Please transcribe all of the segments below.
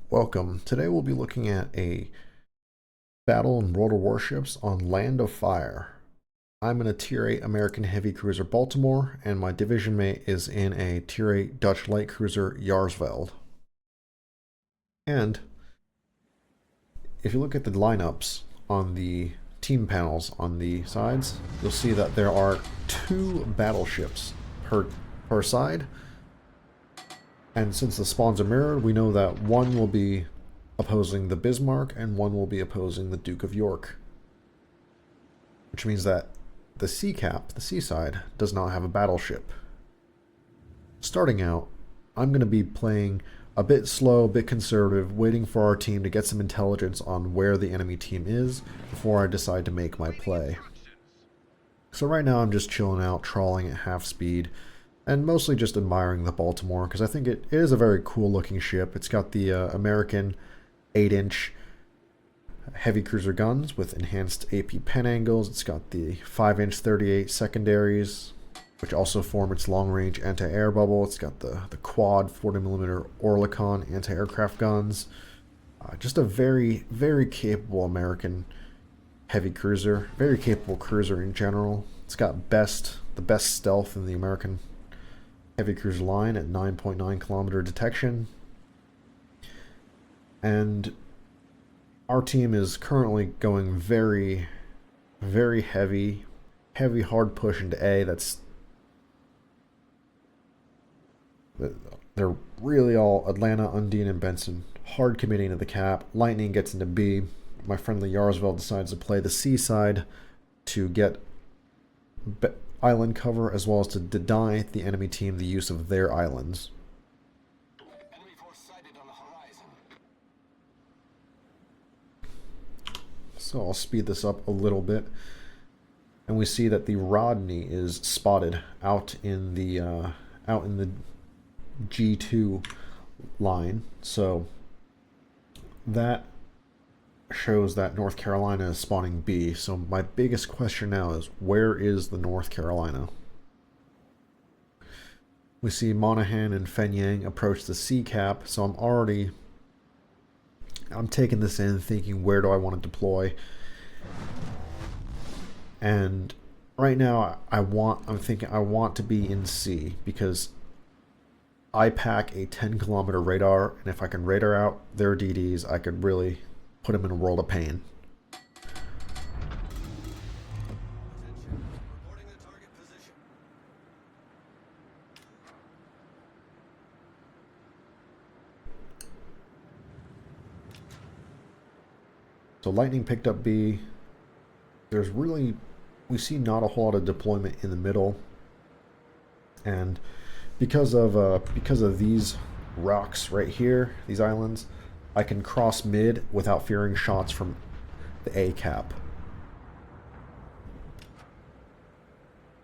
Welcome. Today we'll be looking at a battle in World of Warships on Land of Fire. I'm in a Tier 8 American heavy cruiser Baltimore, and my division mate is in a Tier 8 Dutch light cruiser Jarsveld. And if you look at the lineups on the team panels on the sides, you'll see that there are two battleships per side. And since the spawns are mirrored, we know that one will be opposing the Bismarck and one will be opposing the Duke of York. Which means that the sea cap, the seaside, does not have a battleship. Starting out, I'm going to be playing a bit slow, a bit conservative, waiting for our team to get some intelligence on where the enemy team is before I decide to make my play. So right now I'm just chilling out, trawling at half speed, and mostly just admiring the Baltimore, because I think it is a very cool looking ship. It's got the American 8-inch heavy cruiser guns with enhanced AP pen angles. It's got the 5-inch 38 secondaries, which also form its long-range anti-air bubble. It's got the quad 40mm Oerlikon anti-aircraft guns. Just a very, very capable American heavy cruiser. Very capable cruiser in general. It's got the best stealth in the American heavy cruiser line at 9.9 kilometer detection. And our team is currently going very, very heavy hard push into A. They're really all Atlanta, Undine, and Benson hard committing to the cap. Lightning gets into B. My friendly Jarsveld decides to play the C side to get island cover, as well as to deny the enemy team the use of their islands. Enemy force sighted on the horizon. So I'll speed this up a little bit, and we see that the Rodney is spotted out in the G2 line. So that shows that North Carolina is spawning B. So my biggest question now is, where is the North Carolina? We see Monahan and Fenyang approach the C cap, so I'm taking this in thinking, where do I want to deploy? And right now I'm thinking I want to be in C, because I pack a 10-kilometer radar, and if I can radar out their DDs, I could really put them in a world of pain. Attention. Reporting the target position. So Lightning picked up B. We see not a whole lot of deployment in the middle, and because of these rocks right here, these islands, I can cross mid without fearing shots from the A cap.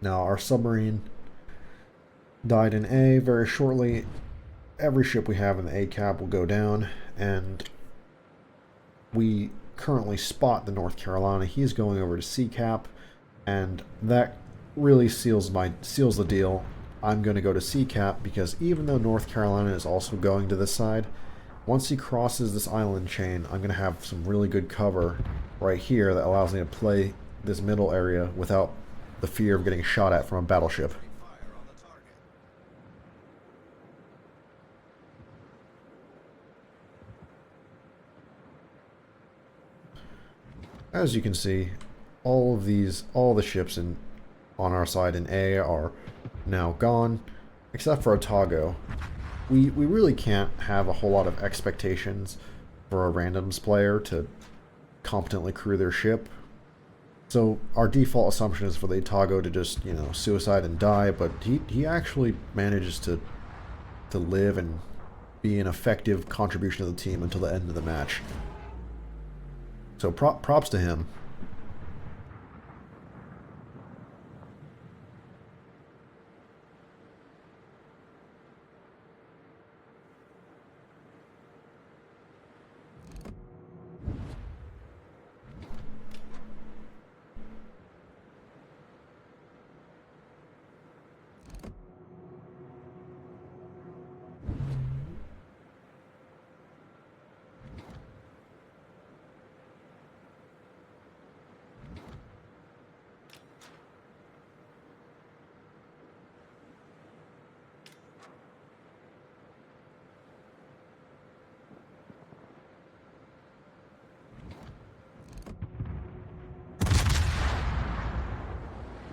Now our submarine died in A very shortly. Every ship we have in the A cap will go down, and we currently spot the North Carolina. He's going over to C cap, and that really seals the deal. I'm going to go to C cap, because even though North Carolina is also going to this side, once he crosses this island chain, I'm going to have some really good cover right here that allows me to play this middle area without the fear of getting shot at from a battleship. Fire on the target. As you can see, all the ships on our side in A are now gone, except for Otago. We really can't have a whole lot of expectations for a randoms player to competently crew their ship. So our default assumption is for the Otago to just, suicide and die, but he actually manages to live and be an effective contribution to the team until the end of the match. So props to him.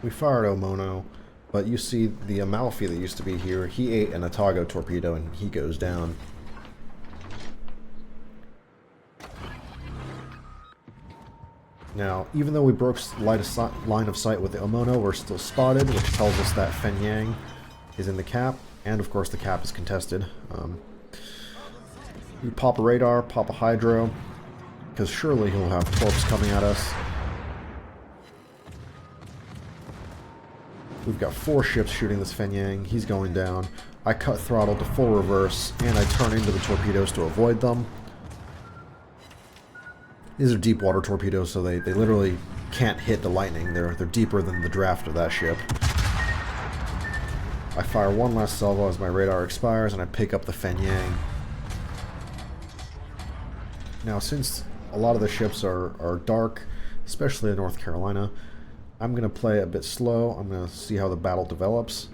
We fired Omono, but you see the Amalfi that used to be here, he ate an Otago torpedo and he goes down. Now, even though we broke line of sight with the Omono, we're still spotted, which tells us that Fen Yang is in the cap, and of course the cap is contested. You pop a radar, pop a hydro, because surely he'll have torps coming at us. We've got 4 ships shooting this Fen Yang. He's going down. I cut throttle to full reverse, and I turn into the torpedoes to avoid them. These are deep water torpedoes, so they literally can't hit the lightning. They're deeper than the draft of that ship. I fire one last salvo as my radar expires, and I pick up the Fen Yang. Now, since a lot of the ships are dark, especially in North Carolina, I'm going to play a bit slow. I'm going to see how the battle develops.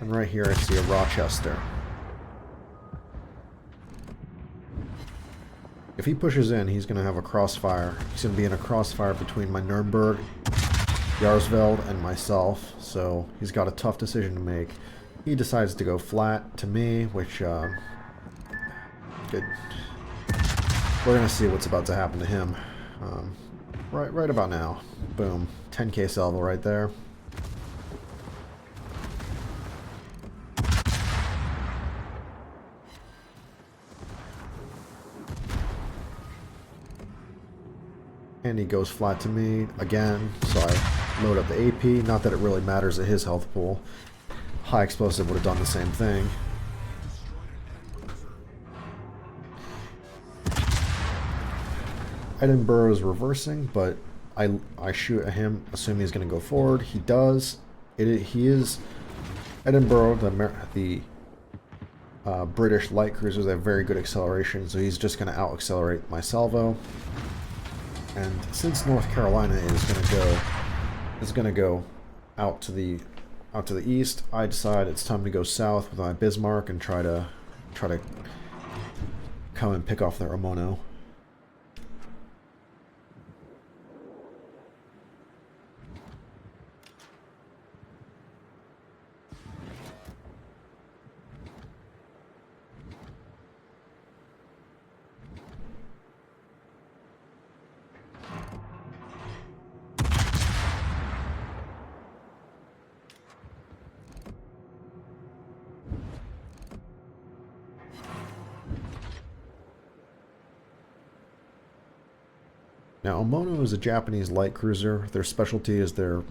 And right here I see a Rochester. If he pushes in, he's going to have a crossfire. He's going to be in a crossfire between my Nuremberg, Jarsveld, and myself, so he's got a tough decision to make. He decides to go flat to me, which, good. We're going to see what's about to happen to him. Right about now. Boom. 10k salvo right there. And he goes flat to me again, so I load up the AP. Not that it really matters at his health pool. High explosive would have done the same thing. Edinburgh is reversing, but I shoot at him, assuming he's going to go forward. He does. He is Edinburgh. The British light cruisers have very good acceleration, so he's just going to out-accelerate my salvo. And since North Carolina is going to go out to the east, I decide it's time to go south with my Bismarck and try to come and pick off their Omono. Now, Omono is a Japanese light cruiser. Their specialty is their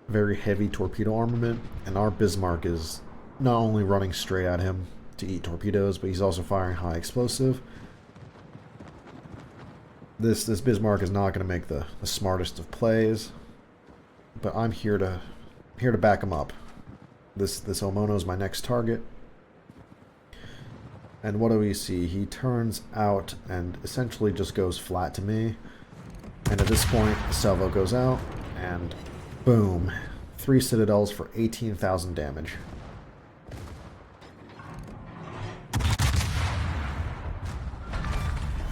very heavy torpedo armament, and our Bismarck is not only running straight at him to eat torpedoes, but he's also firing high explosive. This Bismarck is not going to make the smartest of plays, but I'm here to back him up. This Omono is my next target. And what do we see? He turns out and essentially just goes flat to me. And at this point, the salvo goes out, and boom. 3 citadels for 18,000 damage.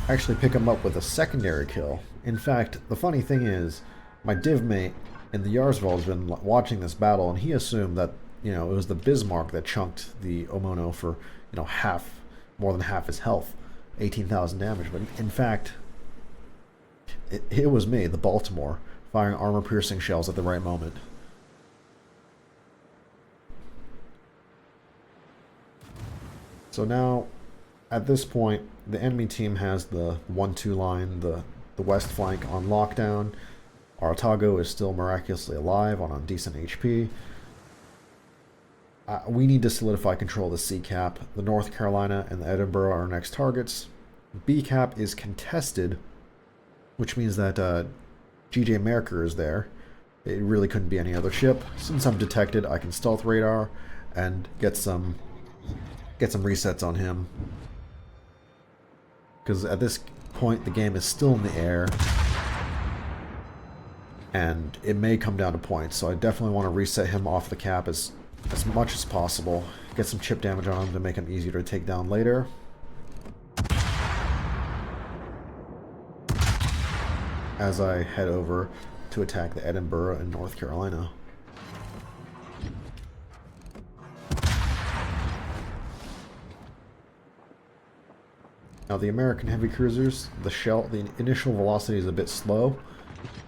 I actually pick him up with a secondary kill. In fact, the funny thing is, my div mate in the Jarsveld has been watching this battle, and he assumed that, it was the Bismarck that chunked the Omono for, more than half his health. 18,000 damage. But in fact, it was me, the Baltimore, firing armor-piercing shells at the right moment. So now, at this point, the enemy team has the 1-2 line, the west flank on lockdown. Our Otago is still miraculously alive on decent HP. We need to solidify control of the C cap. The North Carolina and the Edinburgh are our next targets. B cap is contested, which means that GJ Merker is there. It really couldn't be any other ship. Since I'm detected, I can stealth radar and get some resets on him. Because at this point, the game is still in the air, and it may come down to points. So I definitely want to reset him off the cap as much as possible. get some chip damage on him to make him easier to take down later. As I head over to attack the Edinburgh in North Carolina. Now the American heavy cruisers, the initial velocity is a bit slow,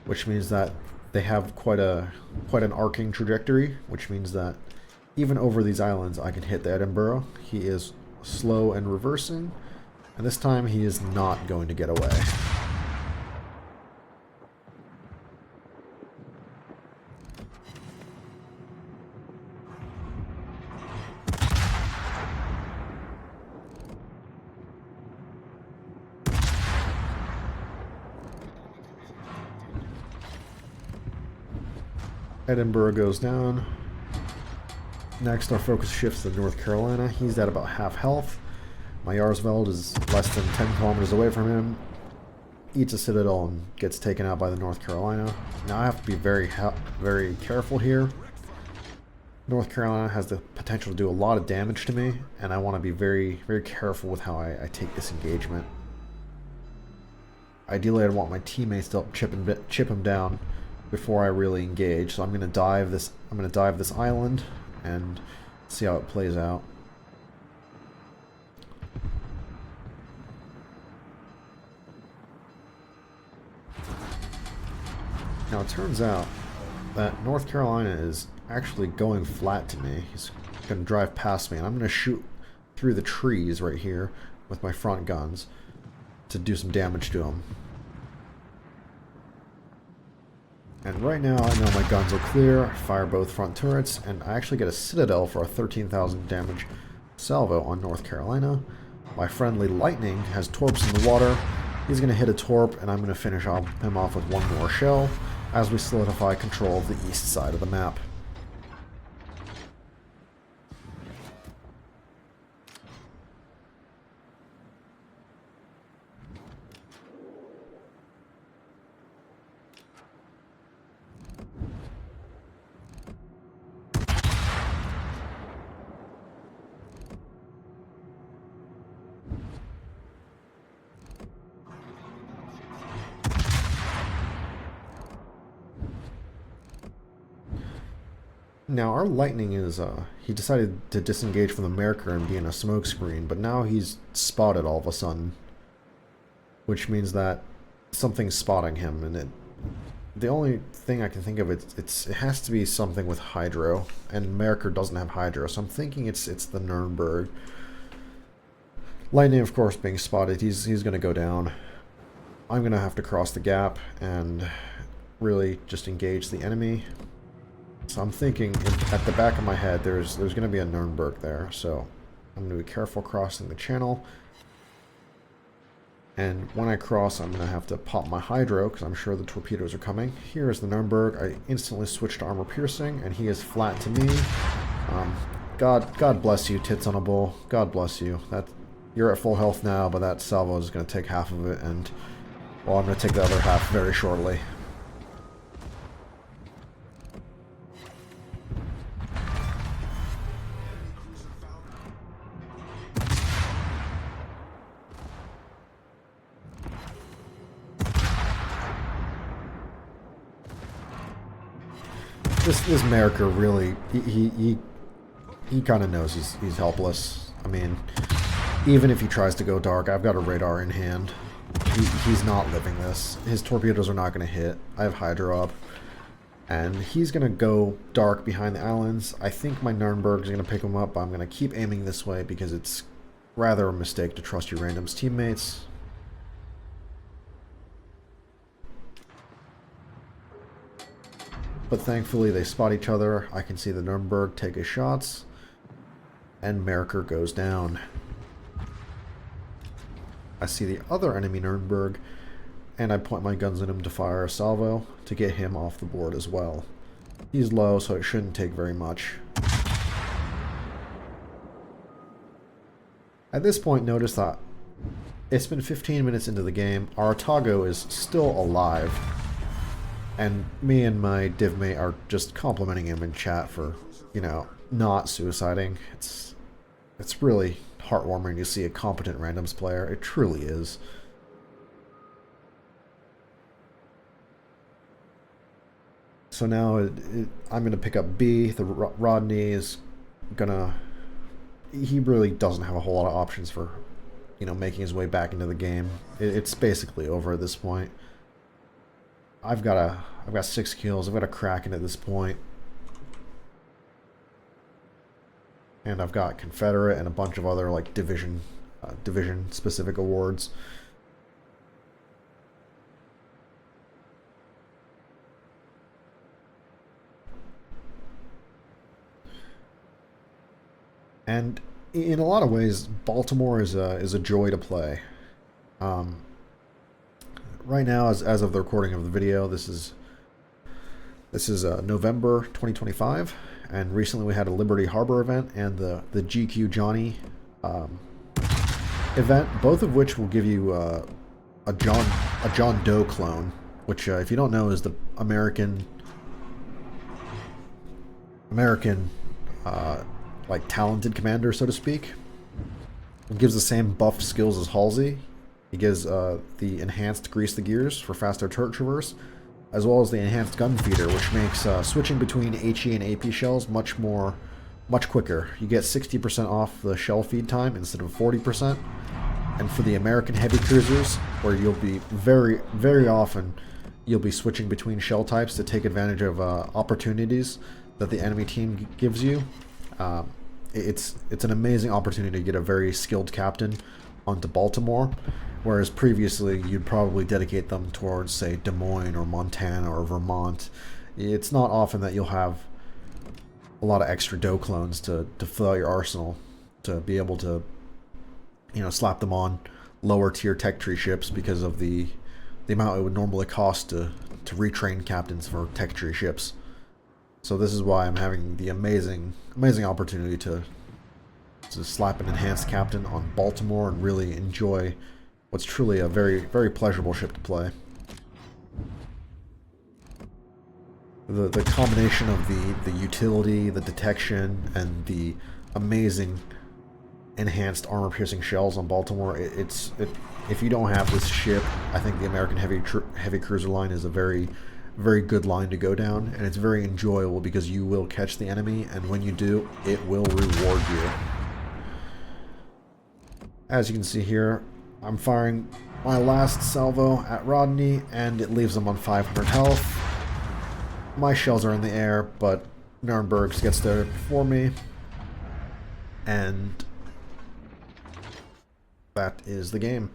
which means that they have quite an arcing trajectory, which means that even over these islands I can hit the Edinburgh. He is slow and reversing, and this time he is not going to get away. Edinburgh goes down. Next, our focus shifts to North Carolina. He's at about half health. My Yarsveld is less than 10 kilometers away from him. Eats a citadel and gets taken out by the North Carolina. Now I have to be very careful here. North Carolina has the potential to do a lot of damage to me, and I want to be very careful with how I take this engagement. Ideally, I'd want my teammates to help chip him down before I really engage. So I'm going to dive this island and see how it plays out. Now it turns out that North Carolina is actually going flat to me. He's going to drive past me, and I'm going to shoot through the trees right here with my front guns to do some damage to him. And right now I know my guns are clear. I fire both front turrets, and I actually get a citadel for a 13,000 damage salvo on North Carolina. My friendly Lightning has torps in the water. He's going to hit a torp, and I'm going to finish him off with one more shell as we solidify control of the east side of the map. Now our Lightning is, he decided to disengage from the Merkur and be in a smoke screen, but now he's spotted all of a sudden. Which means that something's spotting him, and the only thing I can think of, it has to be something with Hydro, and Merkur doesn't have Hydro, so I'm thinking it's the Nuremberg. Lightning, of course, being spotted, he's going to go down. I'm going to have to cross the gap and really just engage the enemy. So I'm thinking, at the back of my head, there's going to be a Nuremberg there, so I'm going to be careful crossing the channel. And when I cross, I'm going to have to pop my Hydro, because I'm sure the torpedoes are coming. Here is the Nuremberg. I instantly switch to armor piercing, and he is flat to me. God bless you, Tits on a Bull. God bless you. You're at full health now, but that salvo is going to take half of it, and, well, I'm going to take the other half very shortly. This Merkur really, he kind of knows he's helpless. I mean, even if he tries to go dark, I've got a radar in hand. He's not living this. His torpedoes are not going to hit. I have Hydro up. And he's going to go dark behind the islands. I think my Nuremberg is going to pick him up, but I'm going to keep aiming this way because it's rather a mistake to trust your randoms teammates. But thankfully they spot each other. I can see the Nuremberg take his shots, and Merkur goes down. I see the other enemy Nuremberg, and I point my guns at him to fire a salvo to get him off the board as well. He's low, so it shouldn't take very much. At this point, notice that it's been 15 minutes into the game. Our Otago is still alive. And me and my divmate are just complimenting him in chat for, you know, not suiciding. it's really heartwarming to see a competent randoms player. It truly is. So now I'm going to pick up B. The Rodney is gonna. He really doesn't have a whole lot of options for, making his way back into the game. It's basically over at this point. I've got 6 kills. I've got a Kraken at this point, and I've got Confederate and a bunch of other like division specific awards. And in a lot of ways, Baltimore is a joy to play. Um, right now, as of the recording of the video, this is November 2025, and recently we had a Liberty Harbor event and the GQ Johnny um, event, both of which will give you a John Doe clone, which if you don't know is the American like talented commander, so to speak. It gives the same buff skills as Halsey. He gives the enhanced Grease the Gears for faster turret traverse, as well as the enhanced gun feeder, which makes switching between HE and AP shells much quicker. You get 60% off the shell feed time instead of 40%. And for the American heavy cruisers, where you'll be very often, you'll be switching between shell types to take advantage of opportunities that the enemy team gives you. It's an amazing opportunity to get a very skilled captain onto Baltimore, whereas previously you'd probably dedicate them towards, say, Des Moines or Montana or Vermont. It's not often that you'll have a lot of extra Doe clones to fill out your arsenal to be able to, slap them on lower tier tech tree ships because of the amount it would normally cost to retrain captains for tech tree ships. So this is why I'm having the amazing opportunity to slap an enhanced captain on Baltimore and really enjoy what's truly a very pleasurable ship to play. The combination of the utility, the detection, and the amazing enhanced armor-piercing shells on Baltimore, if you don't have this ship, I think the American heavy cruiser line is a very good line to go down, and it's very enjoyable because you will catch the enemy, and when you do, it will reward you. As you can see here, I'm firing my last salvo at Rodney, and it leaves him on 500 health. My shells are in the air, but Nuremberg gets there before me, and that is the game.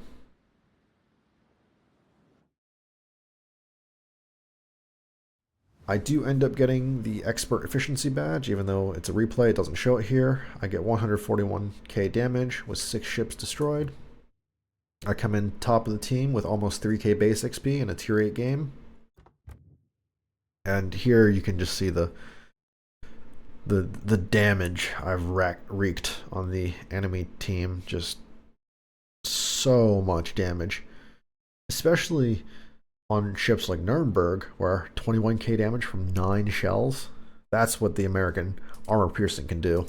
I do end up getting the Expert Efficiency badge, even though it's a replay, it doesn't show it here. I get 141k damage with 6 ships destroyed. I come in top of the team with almost 3k base XP in a tier 8 game. And here you can just see the damage I've wreaked on the enemy team. Just so much damage. Especially on ships like Nuremberg, where 21k damage from 9 shells. That's what the American armor piercing can do.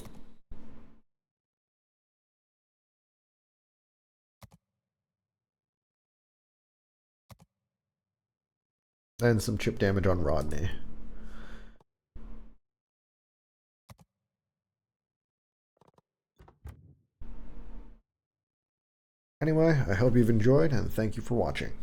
And some chip damage on Rodney. Anyway, I hope you've enjoyed, and thank you for watching.